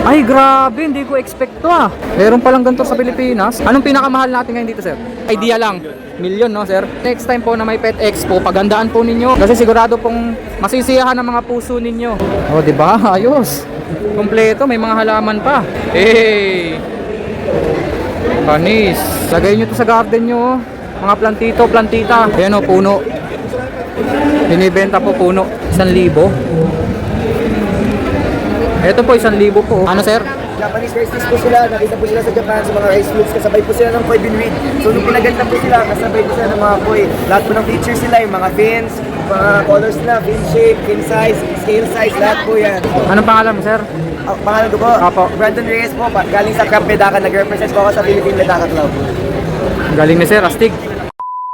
Ay, grabe, hindi ko expect to ah. Meron palang ganito sa Pilipinas. Anong pinakamahal natin ngayon dito, sir? Idea lang. Million, no, sir? Next time po na may Pet Expo, pagandaan po ninyo. Kasi sigurado pong masisiyahan ng mga puso ninyo. Oh, di ba? Ayos. Kompleto, may mga halaman pa. Hey! Panis. Lagay nyo to sa garden nyo, oh. Mga plantito, plantita. Ayan o, puno. Binibenta po puno. 1,000. Ito po, 1,000 po. Ano, sir? Japanese rice fish po sila. Nakita po sila sa Japan sa mga rice flutes. Kasabay po sila ng koi binweed. So nung pinaganda po sila, kasabay po sila ng mga koi. Lahat po ng features sila, yung mga fins, mga colors na, fin shape, fin size, scale size, lahat po yan. Anong pangalan mo, sir? Pangalan ko po, Apo. Brandon Reyes po, galing sa Camp Medaka. Nag-represent po ako sa Philippine Medaka Club. Galing ni sir, astig.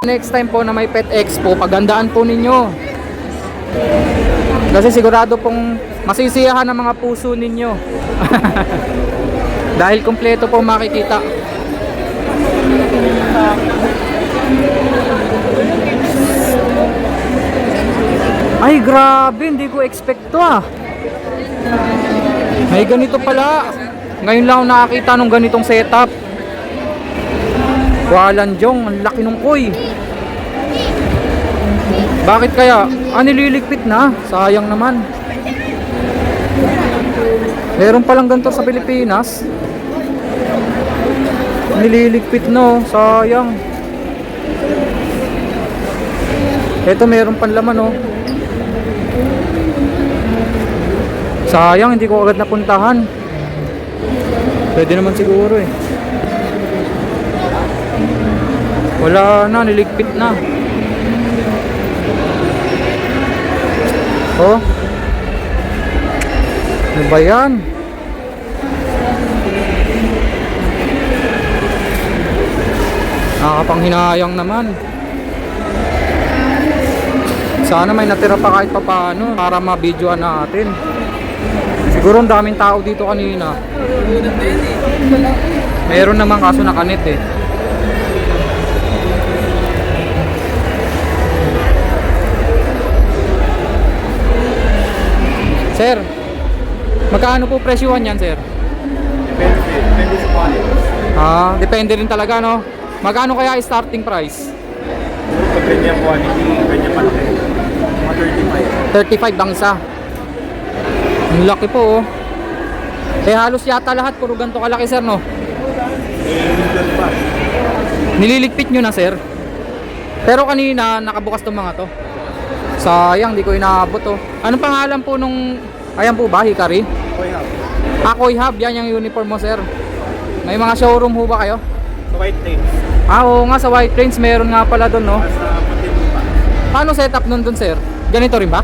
Next time po na may Pet Expo, pagandaan po ninyo. Kasi sigurado pong masisiyahan ng mga puso ninyo. Dahil kompleto po makikita. Ay, grabe, hindi ko expect to ah. May ganito pala. Ngayon lang ako nakakita nung ganitong setup. Walanjong, ang laki nung koi. Bakit kaya? Nililigpit na. Sayang naman. Meron palang ganito sa Pilipinas. Nililigpit no. Sayang. Ito meron pang laman oh. Sayang, hindi ko agad napuntahan. Pwede naman siguro eh. Wala na, niligpit na. Oh. Ano ba yan? Nakakapanghinayang naman. Sana may natira pa kahit papaano para ma-videoan natin. Siguro ang daming tao dito kanina. Meron naman kaso nakanit eh. Sir, magkano po presyuhan yan, sir? Depende sa quality. Depende rin talaga, no? Magkano kaya starting price? Pag ganyan quality, ganyan malaki. Mga 35 ang isa. Ang laki po, oh. Eh, halos yata lahat puro ganito kalaki, sir, no? Nililigpit nyo na, sir. Pero kanina, nakabukas tong mga to. Sayang, di ko inaabot, oh. Anong pangalan po nung... Ayan po ba, Hikari? Koi Hub. Koi Hub, yan yung uniform mo, sir. May mga showroom ho ba kayo? Sa White Plains. Oo nga, sa White Plains meron nga pala doon, no? Sa Patinpa. Paano setup nun doon, sir? Ganito rin ba?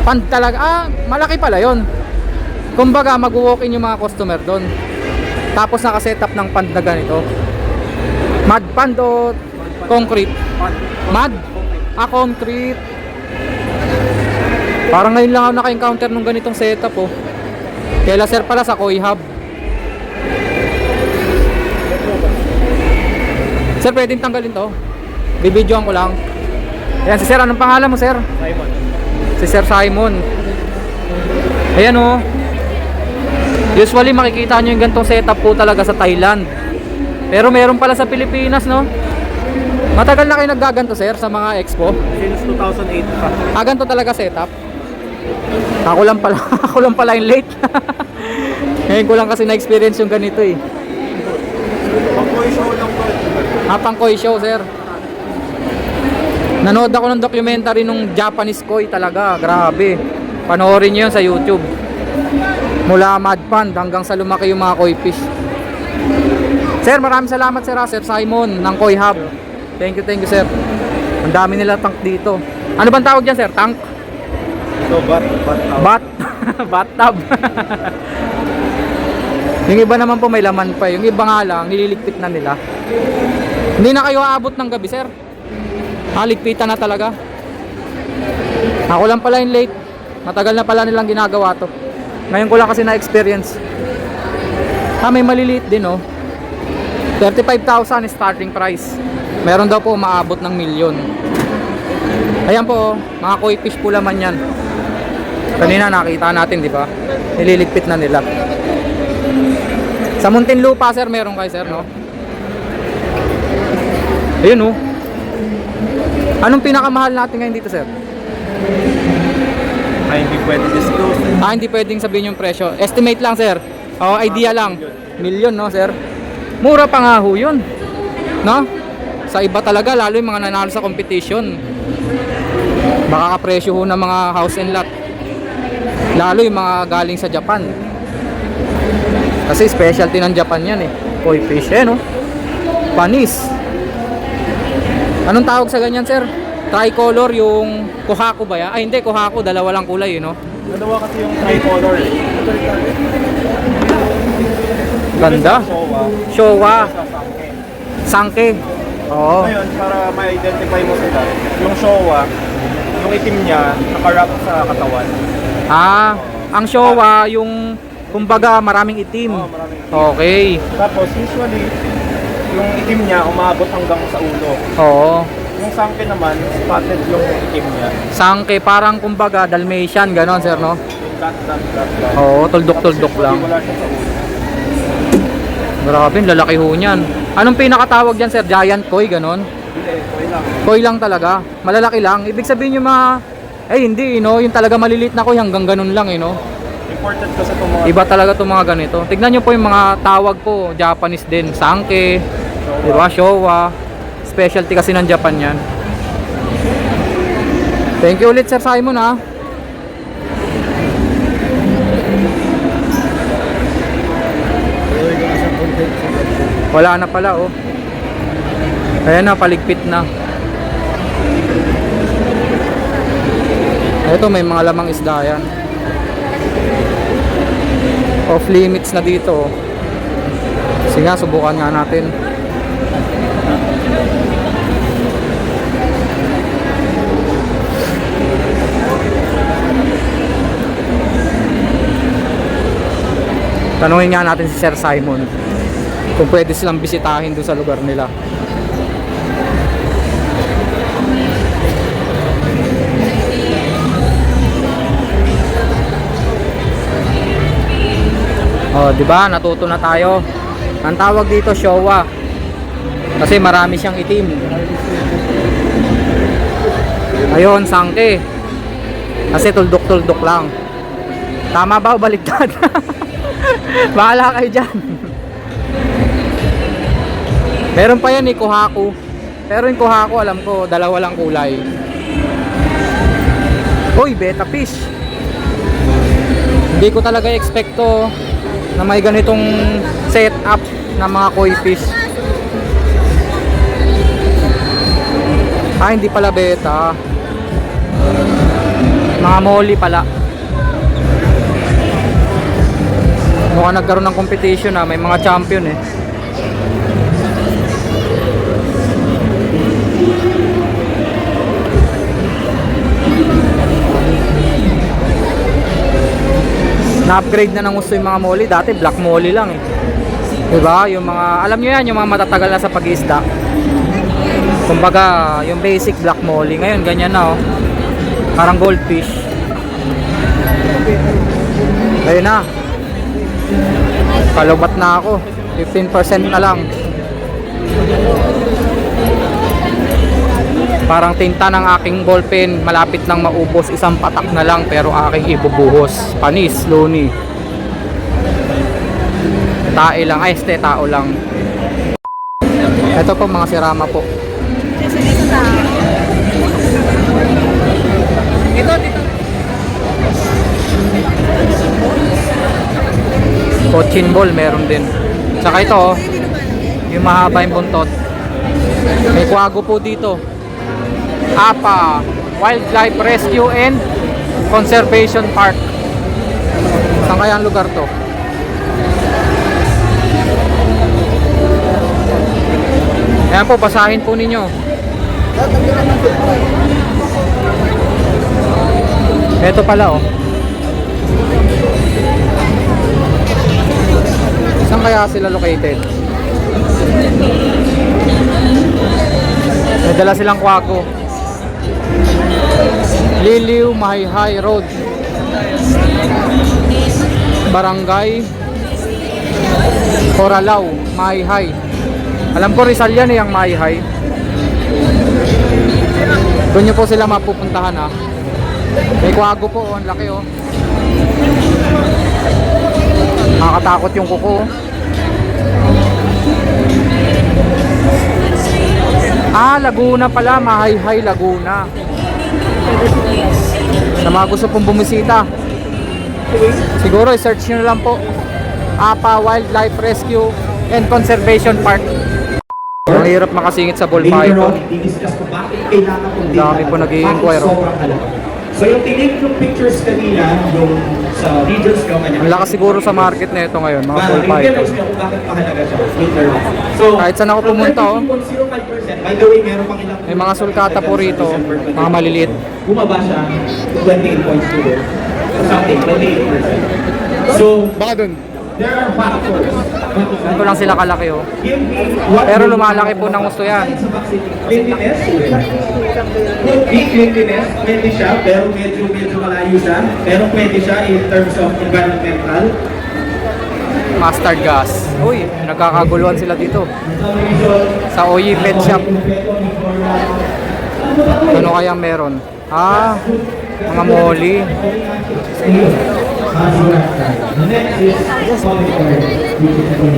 Pan talaga, malaki pala yon. Kumbaga, mag-walk-in yung mga customer doon. Tapos naka-setup ng pand na ganito. Mud pand o concrete? Mud? Concrete. Parang ngayon lang ako naka-encounter nung ganitong setup, oh. Kaya sir pala sa Koi Hub. Sir, pwedeng tanggalin to. Bibidyoan ko lang. Ayan, si sir, anong pangalan mo, sir? Simon. Si Sir Simon. Ayan, oh. Usually makikita nyo yung ganitong setup po talaga sa Thailand. Pero meron pala sa Pilipinas, no? Matagal na kayo naggaganto, sir, sa mga expo? Since 2008 pa. Ganito talaga setup? Ako lang pala, ako lang pala yung late. Ngayon ko lang kasi na-experience yung ganito eh. Pang-koi show lang po. Pang koi show, sir. Nanood ako ng documentary nung Japanese koi talaga, grabe. Panoorin nyo yun sa YouTube. Mula mud pond hanggang sa lumaki yung mga koi fish. Sir, maraming salamat, sir, Sir Simon ng Koi Hub. Thank you, sir. Ang dami nila tank dito. Ano bang tawag dyan, sir? Tank? So, Bathtub. Yung iba naman po may laman pa. Yung iba nga lang, nililigpit na nila. Hindi na kayo aabot ng gabi, sir? Ligpitan na talaga. Ako lang pala yung late. Matagal na pala nilang ginagawa to. Ngayon ko lang kasi na-experience. May maliliit din, oh. 35,000 starting price. Meron daw po maabot ng milyon. Ayan po, mga koi fish po laman yan. Kanina nakita natin, di ba? Nililigpit na nila. Sa Muntinlupa, sir, meron kayo, sir, no? Ayun, oh. Anong pinakamahal natin ngayon dito, sir? Ay, hindi pwede disclose. Hindi pwedeng sabihin yung presyo. Estimate lang, sir. Idea lang. Million, no, sir? Mura pa nga ho yun. No? Sa iba talaga, lalo yung mga nanalo sa competition. Baka kapresyo ho ng mga house and lot. Lalo yung mga galing sa Japan. Kasi specialty ng Japan yan eh. Koi fish, no? Panis. Anong tawag sa ganyan, sir? Tricolor, yung Kohaku ba yan? Ay, hindi, Kohaku, dalawa lang kulay, no? Dalawa kasi yung tricolor. Ganda. Showa. Sa Sangke. Sangke. Oo. Ngayon, para ma-identify mo sila, yung Showa, yung itim niya, nakarap sa katawan. Ang Showa, yung kumbaga maraming itim. Oo, maraming itim. Okay. Tapos, usually, yung itim niya umabot hanggang sa ulo. Oo. Yung Sangke naman, spotted yung itim niya. Sangke, parang kumbaga Dalmatian, ganon, sir, no? Yung dot. Oo, tuldok-tuldok Tapos, lang. usually, wala siya sa ulo. Grabe, lalaki ho niyan. Anong pinakatawag dyan, sir? Giant koi, ganon? Hindi, okay lang. Koi lang talaga. Malalaki lang. Ibig sabihin yung mga... hindi, no? Yung talaga maliliit na koi hanggang ganon lang, no? Important kasi itong mga Iba talaga itong mga ganito. Tignan nyo po yung mga tawag po. Japanese din. Sangke. Diba? Showa. Specialty kasi ng Japan yan. Thank you ulit, Sir Simon, ha? Wala na pala, oh. Ayan na, paligpit na. Ito, may mga lamang isda yan. Off limits na dito, oh. Sige nga, subukan nga natin. Tanungin nga natin si Sir Simon kung pwede silang bisitahin doon sa lugar nila. Di ba? Natuto na tayo. Ang tawag dito Showa. Kasi marami siyang itim. Ayun, Sangke. Kasi tuldok-tuldok lang. Tama ba o baliktad? Bahala kayo dyan. Meron pa yan eh, Kohaku. Pero yung Kohaku, alam ko, dalawa lang kulay. Uy, betta fish. Hindi ko talaga expecto na may ganitong setup ng mga koi fish. Hindi pala betta. Mga molly pala. Mukhang nagkaroon ng competition, may mga champion eh. Na-upgrade na ng gusto yung mga molly. Dati black molly lang eh. Diba? Yung mga, alam nyo yan, yung mga matatagal na sa pag-iisda. Kumbaga, yung basic black molly. Ngayon, ganyan na oh. Parang goldfish. Ayun na. Kalubat na ako. 15% na lang. Parang tinta ng aking ballpen, malapit nang maubos, isang patak na lang pero aking ibubuhos. Panis, loni. Tae lang, tao lang. Ito po mga sirama po. Dito. Cochin ball meron din. Saka ito oh, yung mahaba yung buntot. May kwago po dito. APA, Wildlife Rescue and Conservation Park. Saan kaya ang lugar to? Ayan po, basahin po ninyo. Ito pala oh. Saan kaya sila located? May dala silang kwago. Liliw Mahayhay Road. Barangay Coralao, Mahihay. Alam ko Rizal yan eh, ang Mahihay. Doon nyo po sila mapupuntahan ha. May kwago po, ang laki oh. Nakakatakot yung kuko. Laguna pala, Mahihay, Laguna. Sa mga gusto pong bumisita, siguro i-search nyo lang po APA Wildlife Rescue and Conservation Park. Ang hirap makasingit sa ball python. Ang dami po nag-i-inquire. So yung tinig ng pictures kanina, yung sa videos ko kanya. Ang lakas siguro sa market na ito ngayon, mga ball python. Realize niyo kung bakit mahalaga siya. So, Kahit saan ako pumunta, oh. 30.05%. By the way, meron pang ilang May mga sulkata po rito, mga maliliit. bumaba siya to 28.2 something, 28%. So, Baka dun. there are factors. Ito lang sila kalaki oh. Give me what Pero will lumalaki po ng gusto yan. sa vaccine. Cleanliness. Could be cleanliness. Pwede siya, pero medyo malayo siya. Pero pwede siya in terms of environmental. Mustard gas. Uy, nagkakaguluhan sila dito. Sa Oyi Pet Shop. Ano kayang meron? Mga molly.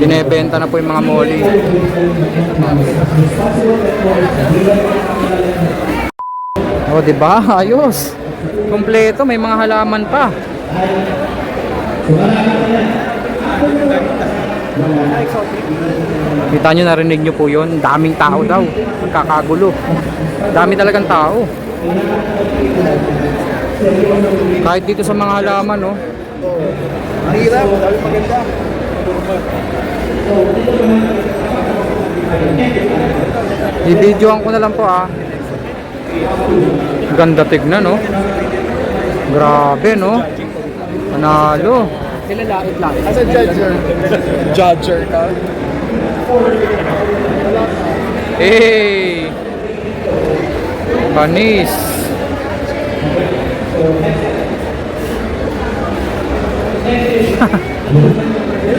Binebenta na po yung mga molly. Oh, di ba? Ayos. Kompleto, may mga halaman pa. Kita nyo, narinig nyo po yun. Daming tao daw. Nagkakagulo. Dami talagang tao. Kahit dito sa mga halaman, no? Ang hirap, dami maganda. I-videoan ko na lang po Ganda tignan, no? Grabe, no? Panalo. Kilalait-lait. As a judger. Judger ka? Hey! Panis.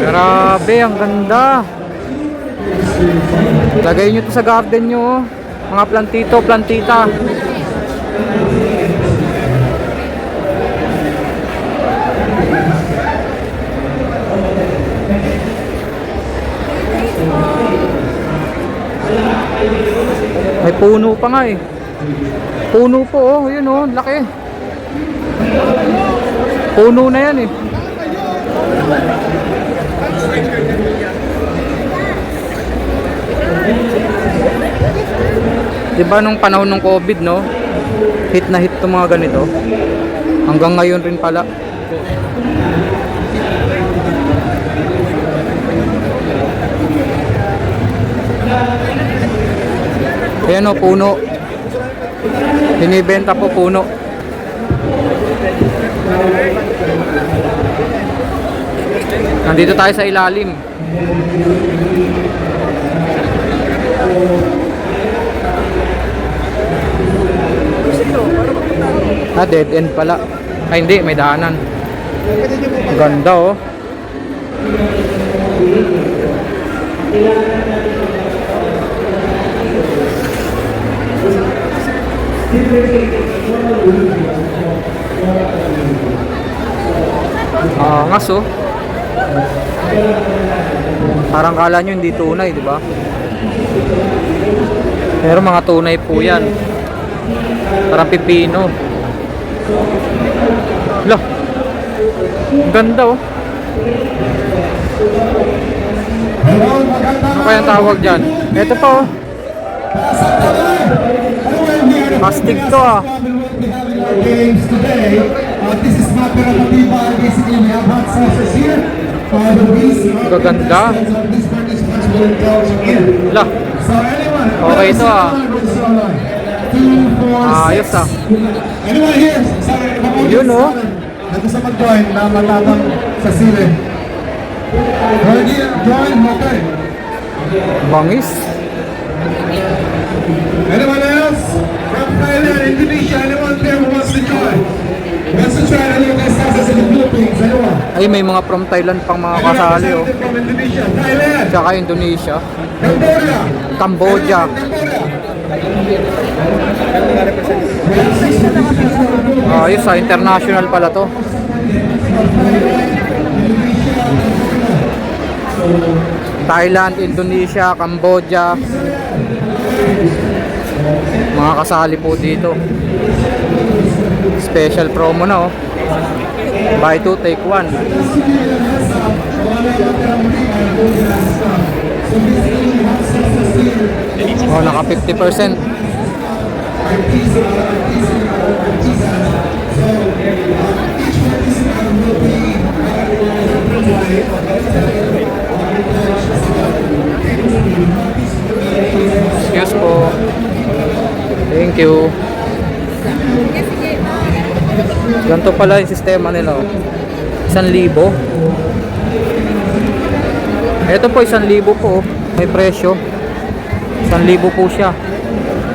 Grabe, ang ganda. Lagay nyo to sa garden nyo, oh. Mga plantito, plantita. May puno pa nga eh. Puno po oh, yun oh, laki. Puno na yan eh. Diba nung panahon ng COVID, no? Hit na hit itong mga ganito. Hanggang ngayon rin pala. Ayan o, puno. Binibenta po puno. Nandito tayo sa ilalim. Dead end pala. Ay hindi, may daanan. Ganda oh. Angas oh. Parang kala nyo hindi tunay, di ba? Pero mga tunay po yan. Parang pipino. Lah. Ganda oh. Ano kayang tawag dyan? Ito pa oh. Plastic to ah. Games today. This is not going to be by basically we have hot sauces here. The beast. Gaganda. These participants will indulge in. Lah. So anyone. Okay ito ah. 2, 4, Ayos ah. Anyone here? Sorry, Yun oh. na gusto mag-join na matatang sa sile. Ready? Join? Okay. Bangis. Anyone else? From Thailand, Indonesia, anyone there who wants to join? Wants to try a little bit success in the Philippines. Anyone? Ay, may mga from Thailand pang mga kasali, oh. From Indonesia, Thailand, Tsaka Indonesia, Cambodia. Cambodia. Ayos, international pala to. Thailand, Indonesia, Cambodia. Mga kasali po dito. Special promo na, oh. Buy 2 take 1. Oh, naka 50%. Excuse po. Thank you. Ganito pala yung sistema nila, oh. 1,000. Ito po 1,000 po, oh. May presyo. 1,000 po siya.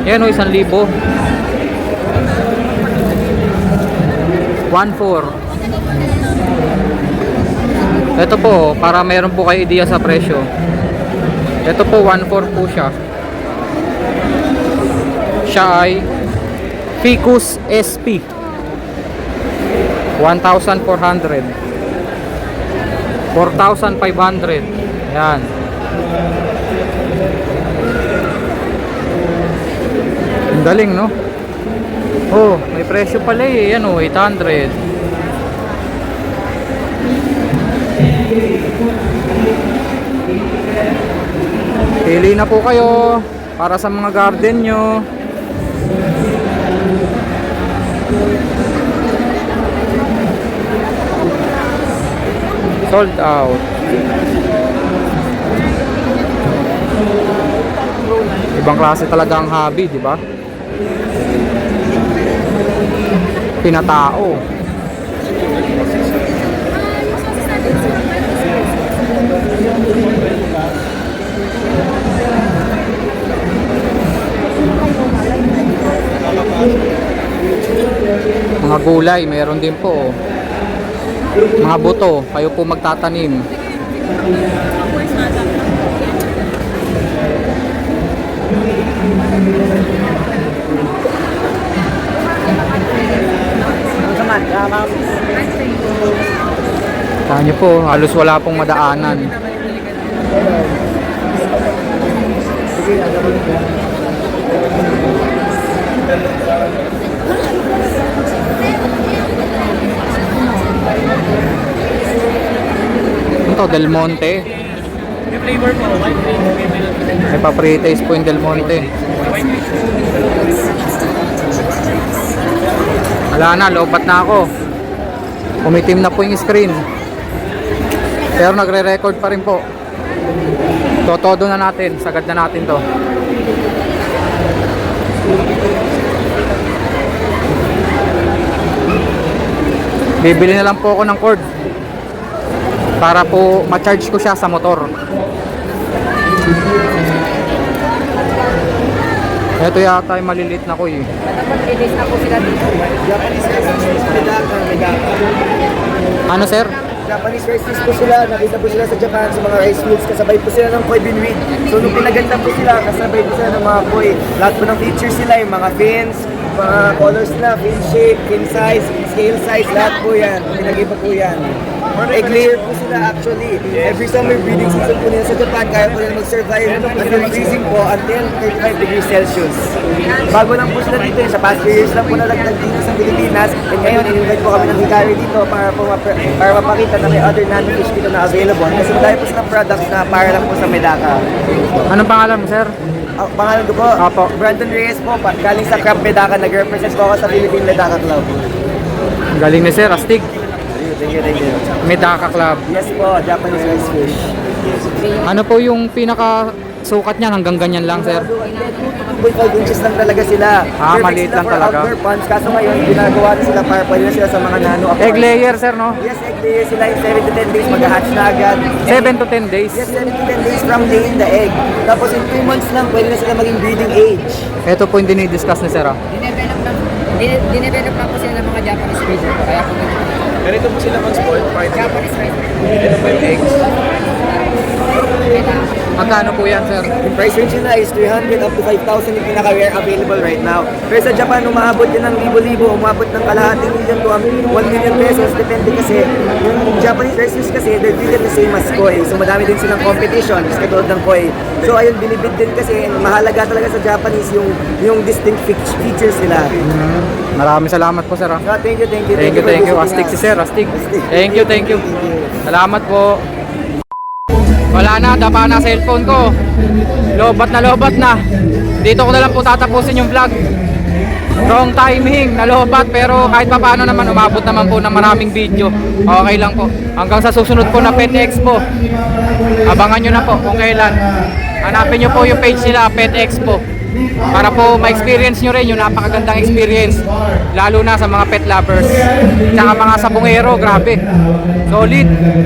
Yan, oh, 1,000. 1,400. Ito po, para meron po kayo idea sa presyo. Ito po 1,400 po siya. Siya ay Ficus SP 1,400. 4,500. Yan. Ang galing, no? Oh, may presyo pala eh. Yan, oh, 800. Pili na po kayo para sa mga garden nyo. Sold out. Ibang klase talaga ang hobby, di ba? Pinatao. Mga gulay, meron din po. Mga buto, kayo po magtatanim. Kaya nyo po, halos wala pong madaanan. Ito, Del Monte. May pa-pre-taste po yung Del Monte. Wala na, lobat na ako. Umitim na po yung screen. Pero nagre-record pa rin po. Totodo na natin, sagad na natin to. Bibili na lang po ako ng cord para po ma-charge ko siya sa motor. Ito yata yung maliliit na ko eh. Ano sir? Japanese rice fish po sila, nakita po sila sa Japan sa mga rice fields, kasabay po sila ng koi binweed. So nung pinaganda po sila, kasabay po sila ng mga koi. Lahat po ng features sila, yung mga fins, mga colors na, fin shape, fin size, scale size, lahat po yan. Pinag-iba po yan. Egg layer po sila actually. Every summer breeding season po nila sa Japan, kaya po nila mag-survive until freezing po until 35 degrees Celsius. Bago lang po sila dito, sa past 2 years lang po nalagdag dito sa Pilipinas. And ngayon, in-invite po kami ng hikari dito para mapakita na may other nanofish dito na available. Kasi dahil po silang products na para lang po sa Medaka. Anong pangalan mo sir? Pangalan ko po, Apo. Brandon Reyes po, galing sa Crab Medaka, nag-represent po ako sa Philippine Medaka Club. Ang galing ni sir, astig. Thank you. Medaka Club. Yes po, Japanese rice fish. Ano po yung pinaka sukat niyan? Hanggang ganyan lang sir? 2.5 inches lang talaga sila. Ah, Perfect maliit sila lang for talaga. outdoor ponds. Kaso ngayon, ginagawa na sila para pwede na sila sa mga nano aquarium. Egg layer sir, no? Yes, egg layer sila in 7 to 10 days, mag-hatch na agad. 7 to 10 days. Yes, 7 to 10 days from laying the egg. Tapos in 2 months lang, pwede na sila maging breeding age. Ito po yung dinidiscuss ni sir. Ah. Dinevelop lang po sila ng mga Japanese region. Kaya po Ganito po sila mag-sport. Japanese region. Ito po yung eggs. Magkano po yan, sir? Yung price range nila is 300 up to 5,000 yung pinaka-rare available right now. Pero sa Japan, umaabot yan ng libo-libo, umabot ng kalahating million to 1 million pesos. Depende kasi, yung Japanese wrestlers kasi, they're treated the same as koi. So madami din silang competition, is katulad ng koi. So ayun, binibid din kasi, mahalaga talaga sa Japanese yung distinct features nila. Maraming salamat po, sir. So, thank you. Thank you. Astig si sir, astig. Thank you. Salamat po. Wala na, dapa na cellphone ko. Lobat na. Dito ko na lang po tatapusin yung vlog. Wrong timing, nalobat, pero kahit pa paano naman, umabot naman po ng maraming video. Okay lang po. Hanggang sa susunod po na Pet Expo. Abangan nyo na po kung kailan. Hanapin nyo po yung page nila, Pet Expo. Para po ma-experience nyo rin yung napakagandang experience. Lalo na sa mga pet lovers. Tsaka mga sabungero, grabe. Solid.